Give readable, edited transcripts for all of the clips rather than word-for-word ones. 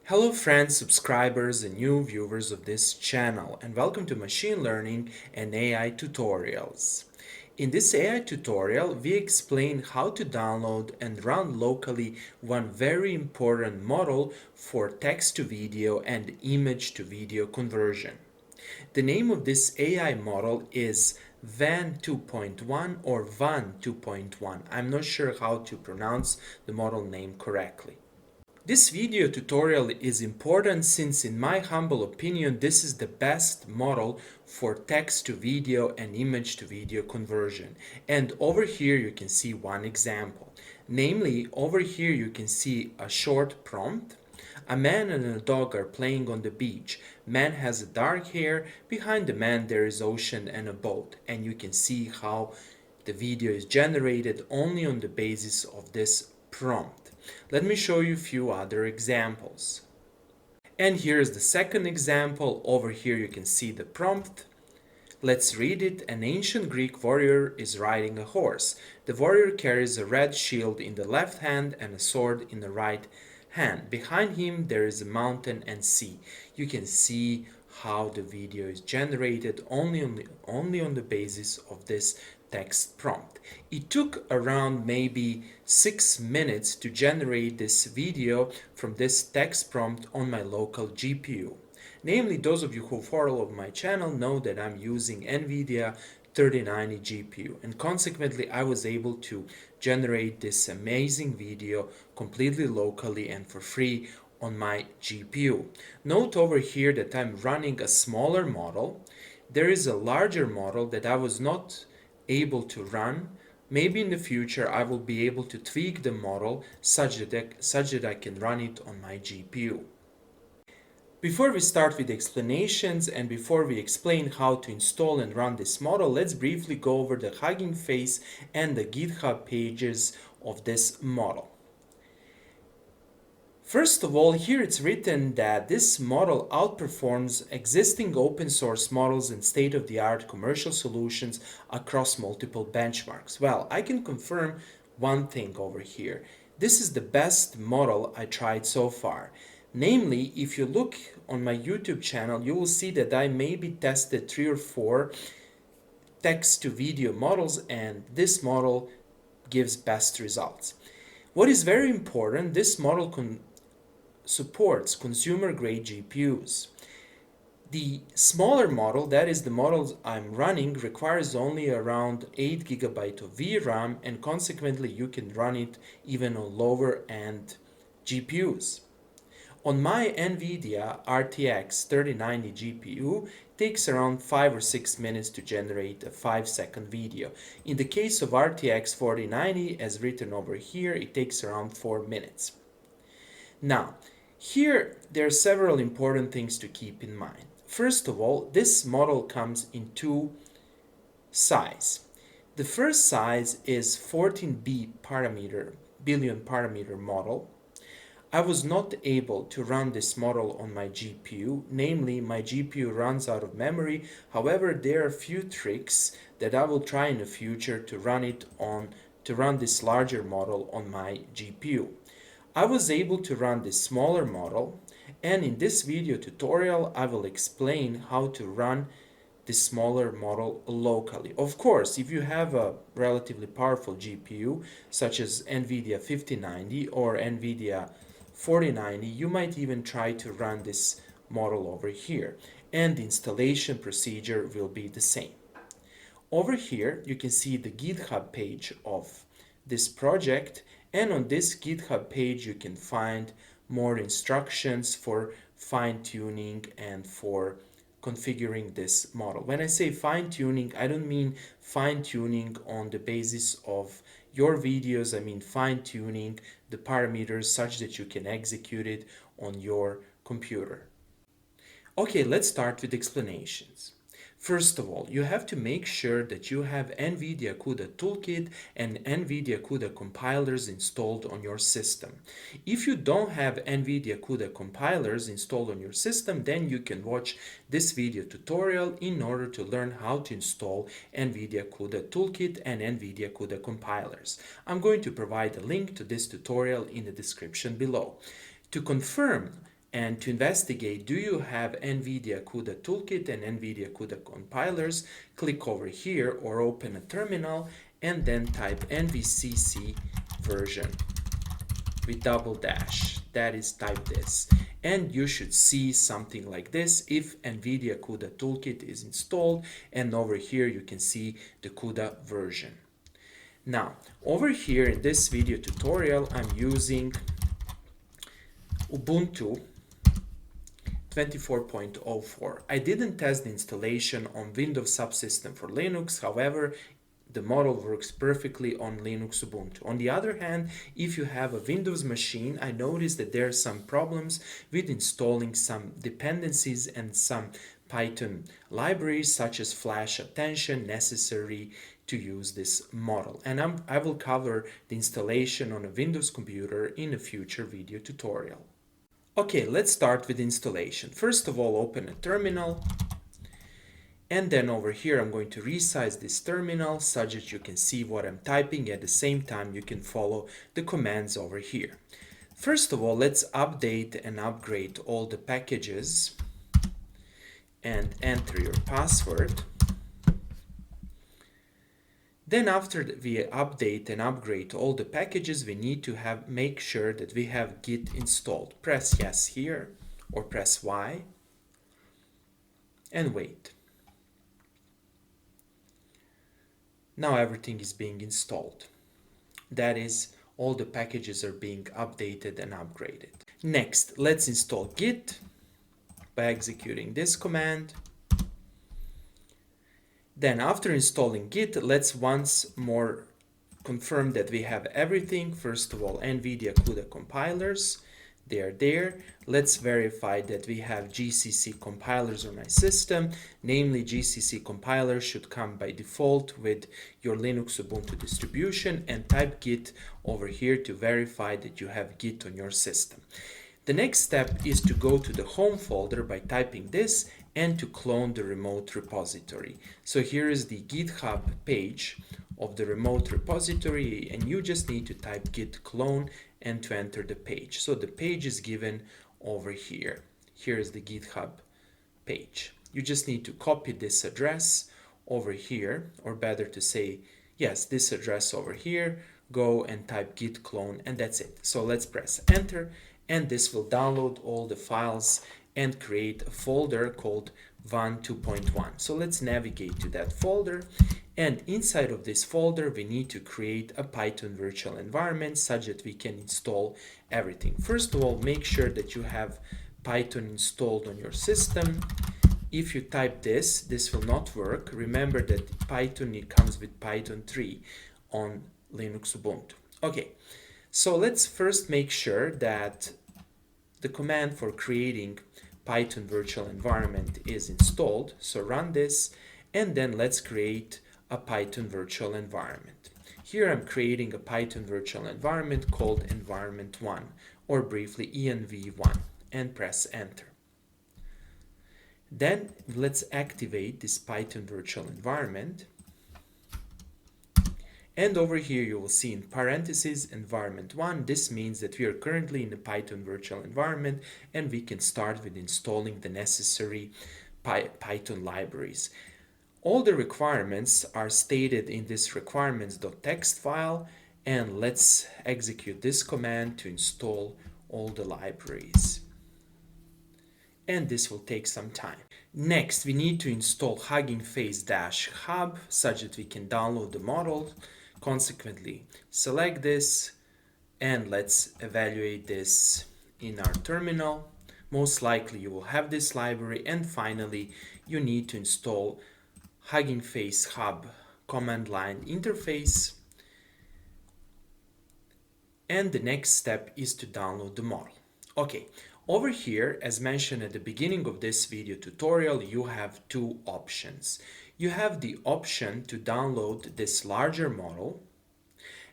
Hello friends, subscribers and new viewers of this channel, and welcome to Machine Learning and AI Tutorials. In this AI tutorial, we explain how to download and run locally one very important model for text to video and image to video conversion. The name of this AI model is Wan2.1 or Wan2.1. I'm not sure how to pronounce the model name correctly. This video tutorial is important since in my humble opinion this is the best model for text to video and image to video conversion. And over here you can see one example. Namely, over here you can see a short prompt. A man and a dog are playing on the beach. Man has dark hair. Behind the man there is ocean and a boat. And you can see how the video is generated only on the basis of this prompt. Let me show you a few other examples. And here's the second example. Over here you can see the prompt. Let's read it. An ancient Greek warrior is riding a horse. The warrior carries a red shield in the left hand and a sword in the right hand. Behind him there is a mountain and sea. You can see how the video is generated only on the basis of this text prompt. It took around maybe 6 minutes to generate this video from this text prompt on my local GPU. Namely, those of you who follow my channel know that I'm using NVIDIA 3090 GPU, and consequently I was able to generate this amazing video completely locally and for free on my GPU. Note over here that I'm running a smaller model. There is a larger model that I was not able to run. Maybe in the future I will be able to tweak the model such that I can run it on my GPU. Before we start with the explanations and before we explain how to install and run this model, let's briefly go over the Hugging Face and the GitHub pages of this model. First of all, here it's written that this model outperforms existing open source models and state-of-the-art commercial solutions across multiple benchmarks. Well, I can confirm one thing over here. This is the best model I tried so far. Namely, if you look on my YouTube channel, you will see that I maybe tested 3 or 4 text to video models, and this model gives best results. What is very important, this model supports consumer grade GPUs. The smaller model, that is the model I'm running, requires only around 8 GB of VRAM, and consequently you can run it even on lower end GPUs. On my NVIDIA RTX 3090 GPU, it takes around 5 or 6 minutes to generate a 5-second video. In the case of RTX 4090, as written over here, it takes around 4 minutes. Now, here there are several important things to keep in mind. First of all, this model comes in 2 sizes. The first size is 14B billion parameter model. I was not able to run this model on my GPU, namely my GPU runs out of memory. However, there are a few tricks that I will try in the future to run this larger model on my GPU. I was able to run this smaller model, and in this video tutorial I will explain how to run this smaller model locally. Of course, if you have a relatively powerful GPU such as NVIDIA 5090 or NVIDIA 4090, you might even try to run this model over here, and the installation procedure will be the same. Over here you can see the GitHub page of this project, and on this GitHub page you can find more instructions for fine-tuning and for configuring this model. When I say fine-tuning, I don't mean fine-tuning on the basis of your videos. I mean fine-tuning the parameters such that you can execute it on your computer. Okay, let's start with explanations. First of all, you have to make sure that you have NVIDIA CUDA Toolkit and NVIDIA CUDA compilers installed on your system. If you don't have NVIDIA CUDA compilers installed on your system, then you can watch this video tutorial in order to learn how to install NVIDIA CUDA Toolkit and NVIDIA CUDA compilers. I'm going to provide a link to this tutorial in the description below. To confirm And to investigate, do you have NVIDIA CUDA Toolkit and NVIDIA CUDA compilers? Click over here or open a terminal and then type NVCC version with double dash. That is, type this. And you should see something like this if NVIDIA CUDA Toolkit is installed. And over here you can see the CUDA version. Now, over here in this video tutorial, I'm using Ubuntu 24.04. I didn't test the installation on Windows subsystem for Linux, however, the model works perfectly on Linux Ubuntu. On the other hand, if you have a Windows machine, I noticed that there are some problems with installing some dependencies and some Python libraries such as flash attention necessary to use this model. And I will cover the installation on a Windows computer in a future video tutorial. Okay, let's start with installation. First of all, open a terminal. And then over here, I'm going to resize this terminal such that you can see what I'm typing. At the same time, you can follow the commands over here. First of all, let's update and upgrade all the packages and enter your password. Then after we update and upgrade all the packages, we need to make sure that we have Git installed. Press yes here or press Y and wait. Now everything is being installed. That is, all the packages are being updated and upgraded. Next, let's install Git by executing this command. Then after installing Git, let's once more confirm that we have everything. First of all, NVIDIA CUDA compilers, they are there. Let's verify that we have GCC compilers on my system. Namely, GCC compiler should come by default with your Linux Ubuntu distribution, and type Git over here to verify that you have Git on your system. The next step is to go to the home folder by typing this and to clone the remote repository. So here is the GitHub page of the remote repository, and you just need to type git clone and to enter the page. So the page is given over here. Here is the GitHub page. You just need to copy this address over here, or better to say, yes, this address over here, go and type git clone, and that's it. So let's press enter, and this will download all the files and create a folder called Wan2.1. So let's navigate to that folder, and inside of this folder we need to create a Python virtual environment such that we can install everything. First of all, make sure that you have Python installed on your system. If you type this will not work. Remember that Python, it comes with Python 3 on Linux Ubuntu. Okay, so let's first make sure that the command for creating Python virtual environment is installed. So run this, and then let's create a Python virtual environment. Here I'm creating a Python virtual environment called environment1, or briefly env1, and press enter. Then let's activate this Python virtual environment. And over here you will see in parentheses environment1. This means that we are currently in the Python virtual environment, and we can start with installing the necessary Python libraries. All the requirements are stated in this requirements.txt file, and let's execute this command to install all the libraries. And this will take some time. Next, we need to install Hugging Face-Hub such that we can download the model. Consequently, select this, and let's evaluate this in our terminal. Most likely you will have this library, and finally you need to install Hugging Face Hub command line interface. And the next step is to download the model. Okay, over here, as mentioned at the beginning of this video tutorial, you have two options. You have the option to download this larger model,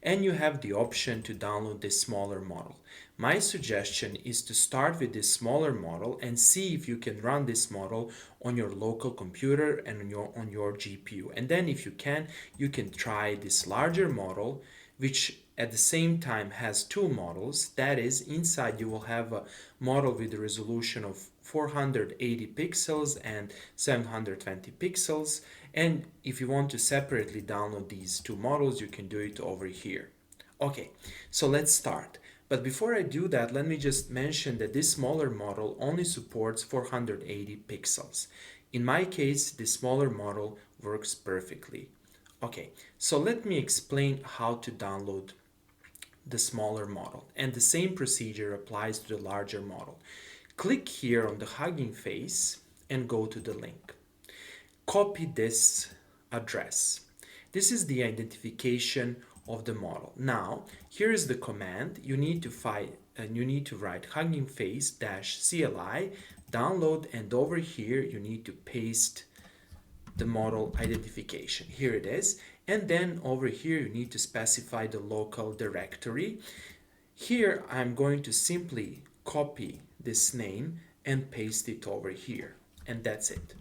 and you have the option to download this smaller model. My suggestion is to start with this smaller model and see if you can run this model on your local computer and on your GPU. And then if you can try this larger model, which at the same time has two models. That is, inside you will have a model with a resolution of 480 pixels and 720 pixels. And if you want to separately download these two models, you can do it over here. Okay, so let's start. But before I do that, let me just mention that this smaller model only supports 480 pixels. In my case, the smaller model works perfectly. Okay, so let me explain how to download the smaller model, and the same procedure applies to the larger model. Click here on the Hugging Face and go to the link. Copy this address. This is the identification of the model. Now, here is the command. You need to write Hugging Face -CLI, download, and over here you need to paste the model identification. Here it is. And then over here you need to specify the local directory. Here I'm going to simply copy this name and paste it over here. And that's it.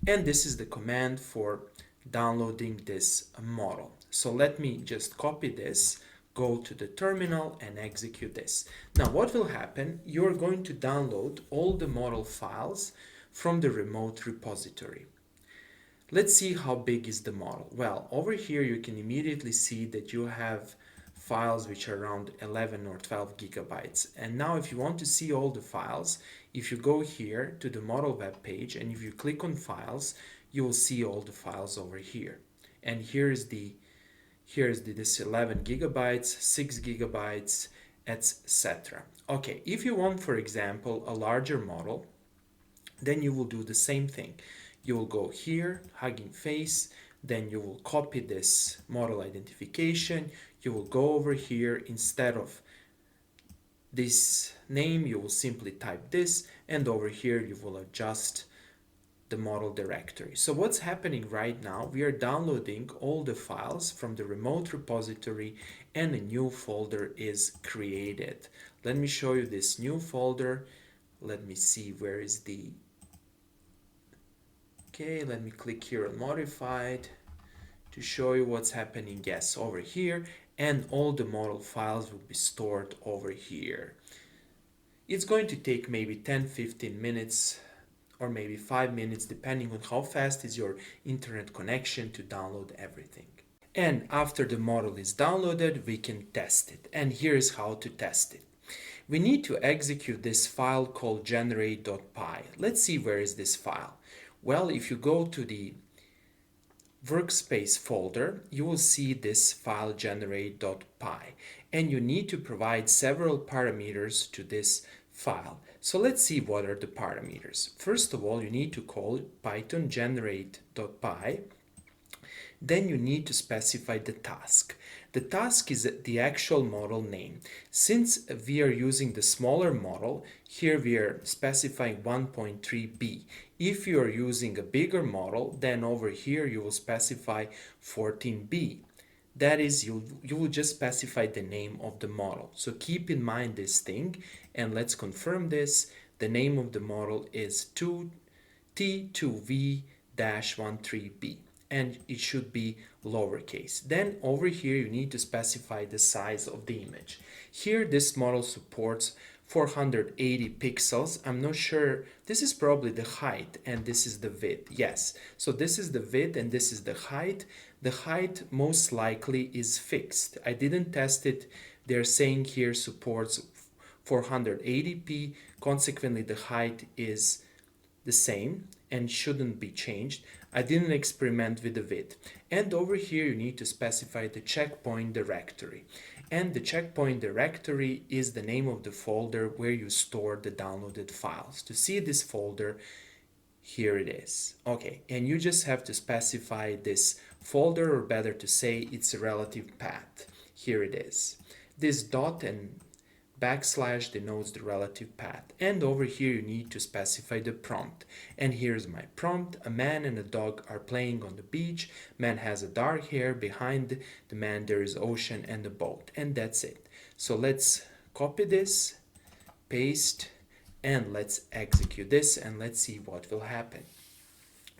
And this is the command for downloading this model. So let me just copy this, go to the terminal and execute this. Now what will happen? You're going to download all the model files from the remote repository. Let's see how big is the model. Well, over here you can immediately see that you have files which are around 11 or 12 gigabytes. And now if you want to see all the files, if you go here to the model web page and if you click on files, you will see all the files over here. And here's this 11 gigabytes, 6 gigabytes, etc. Okay, if you want, for example, a larger model, then you will do the same thing. You will go here, Hugging Face, then you will copy this model identification. You will go over here, instead of this name, you will simply type this, and over here you will adjust the model directory. So what's happening right now, we are downloading all the files from the remote repository and a new folder is created. Let me show you this new folder. Let me see, where is the... Okay, let me click here on modified to show you what's happening. Yes, over here, and all the model files will be stored over here. It's going to take maybe 10-15 minutes or maybe 5 minutes, depending on how fast is your internet connection, to download everything. And after the model is downloaded, we can test it. And here's how to test it. We need to execute this file called generate.py. Let's see, where is this file? Well, if you go to the workspace folder, you will see this file generate.py, and you need to provide several parameters to this file. So let's see what are the parameters. First of all, you need to call python generate.py. Then you need to specify the task. The task is the actual model name. Since we are using the smaller model, here we are specifying 1.3b. If you are using a bigger model, then over here you will specify 14b. That is, you will just specify the name of the model. So keep in mind this thing, and let's confirm this. The name of the model is T2V-13b. And it should be lowercase. Then over here you need to specify the size of the image. Here this model supports 480 pixels. I'm not sure, this is probably the height and this is the width. Yes, so this is the width and this is the height. The height most likely is fixed. I didn't test it. They're saying here supports 480p. Consequently, the height is the same and shouldn't be changed. I didn't experiment with the width. And over here you need to specify the checkpoint directory. And the checkpoint directory is the name of the folder where you store the downloaded files. To see this folder, here it is. Okay, and you just have to specify this folder, or better to say its relative path. Here it is. This dot and backslash denotes the relative path, and over here you need to specify the prompt. And here's my prompt. A man and a dog are playing on the beach. Man has a dark hair. Behind the man there is ocean and a boat, and that's it. So let's copy this, paste, and let's execute this, and let's see what will happen.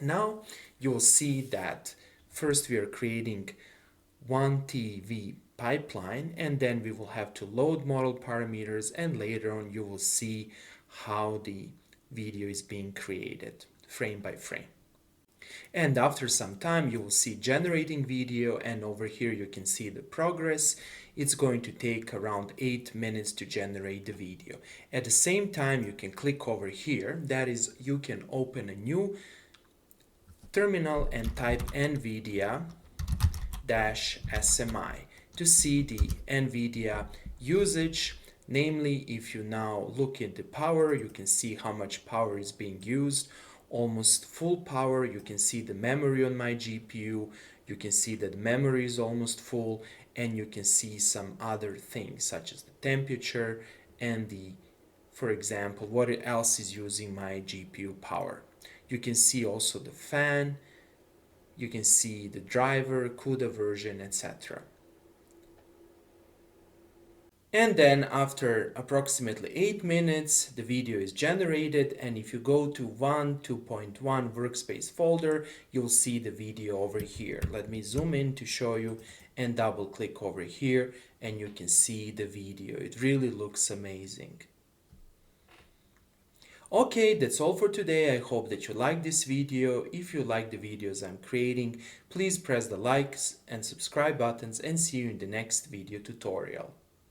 Now you'll see that first we are creating one TV pipeline, and then we will have to load model parameters, and later on you will see how the video is being created frame by frame. And after some time you will see generating video, and over here you can see the progress. It's going to take around 8 minutes to generate the video. At the same time you can click over here, that is, you can open a new terminal and type NVIDIA -SMI to see the NVIDIA usage. Namely, if you now look at the power, you can see how much power is being used. Almost full power. You can see the memory on my GPU. You can see that the memory is almost full, and you can see some other things such as the temperature and the, for example, what else is using my GPU power. You can see also the fan. You can see the driver, CUDA version, etc. And then after approximately 8 minutes, the video is generated, and if you go to Wan2.1 workspace folder, you'll see the video over here. Let me zoom in to show you and double click over here, and you can see the video. It really looks amazing. Okay, that's all for today. I hope that you like this video. If you like the videos I'm creating, please press the likes and subscribe buttons, and see you in the next video tutorial.